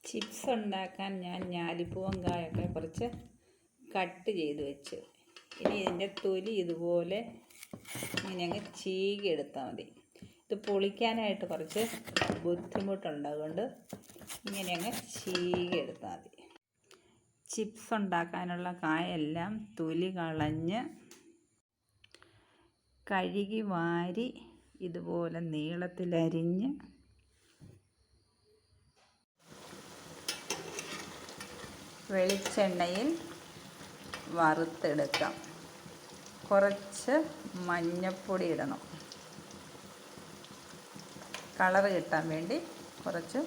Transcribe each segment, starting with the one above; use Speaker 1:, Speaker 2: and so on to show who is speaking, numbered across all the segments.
Speaker 1: Chips ഉണ്ടാക്കാൻ ഞാൻ ഞാലിപ്പൂവങ്കായൊക്കെ കുറച്ച് കട്ട് ചെയ്ത് വെച്ചു. ഇനി ഇതിൻ്റെ തൊലി ഇതുപോലെ ഇങ്ങനെ അങ്ങ് ചീകി എടുത്താൽ മതി. ഇത് പൊളിക്കാനായിട്ട് കുറച്ച് ബുദ്ധിമുട്ടുണ്ട്, അതുകൊണ്ട് ഇങ്ങനെ അങ്ങ് ചീകി എടുത്താൽ മതി. ചിപ്സ് ഉണ്ടാക്കാനുള്ള കായെല്ലാം തൊലി കളഞ്ഞ് കഴുകി വാരി ഇതുപോലെ നീളത്തിലരിഞ്ഞ് വെളിച്ചെണ്ണയിൽ വറുത്തെടുക്കാം. കുറച്ച് മഞ്ഞൾപ്പൊടി ഇടണം, കളറ് കിട്ടാൻ വേണ്ടി കുറച്ച്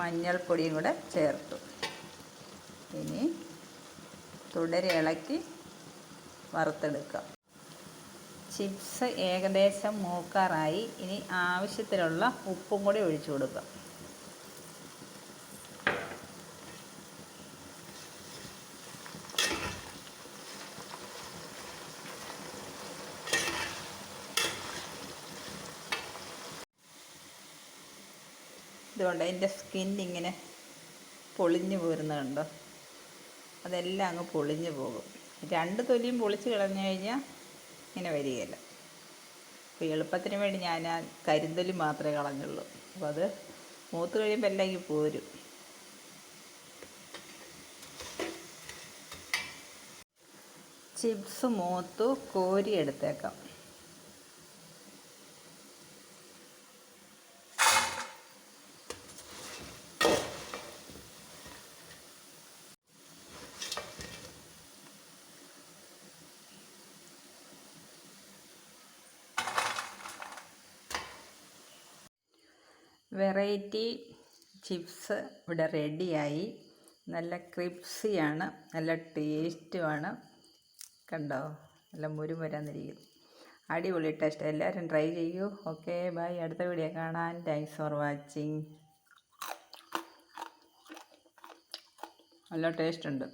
Speaker 1: മഞ്ഞൾപ്പൊടിയും കൂടെ ചേർത്തു. ഇനി തുടരെ ഇളക്കി വറുത്തെടുക്കാം. ചിപ്സ് ഏകദേശം മൂക്കാറായി. ഇനി ആവശ്യത്തിനുള്ള ഉപ്പും കൂടി ഒഴിച്ചു കൊടുക്കാം. ഇതുകൊണ്ട് അതിൻ്റെ സ്കിന്നിങ്ങനെ പൊളിഞ്ഞു പോരുന്നുണ്ടോ, അതെല്ലാം അങ്ങ് പൊളിഞ്ഞു പോകും. രണ്ട് തൊലിയും പൊളിച്ച് കളഞ്ഞു കഴിഞ്ഞാൽ ഇങ്ങനെ വരികയില്ല. അപ്പോൾ എളുപ്പത്തിന് വേണ്ടി ഞാൻ ആ കരിന്തൊലി മാത്രമേ കളഞ്ഞുള്ളൂ. അപ്പോൾ അത് മൂത്ത് കഴിയുമ്പോൾ എല്ലാം ഇങ്ങനെ പോരും. ചിപ്സ് മൂത്തു കോരി എടുത്തേക്കാം. വെറൈറ്റി ചിപ്സ് ഇവിടെ റെഡിയായി. നല്ല ക്രിപ്സിയാണ്, നല്ല ടേസ്റ്റുമാണ്. കണ്ടോ, നല്ല മുരുമുരാന്നിരിക്കും. അടിപൊളി ടേസ്റ്റ്. എല്ലാവരും ട്രൈ ചെയ്യൂ. Okay, bye. അടുത്ത വീഡിയോ കാണാൻ. Thanks for watching. നല്ല ടേസ്റ്റ് ഉണ്ട്.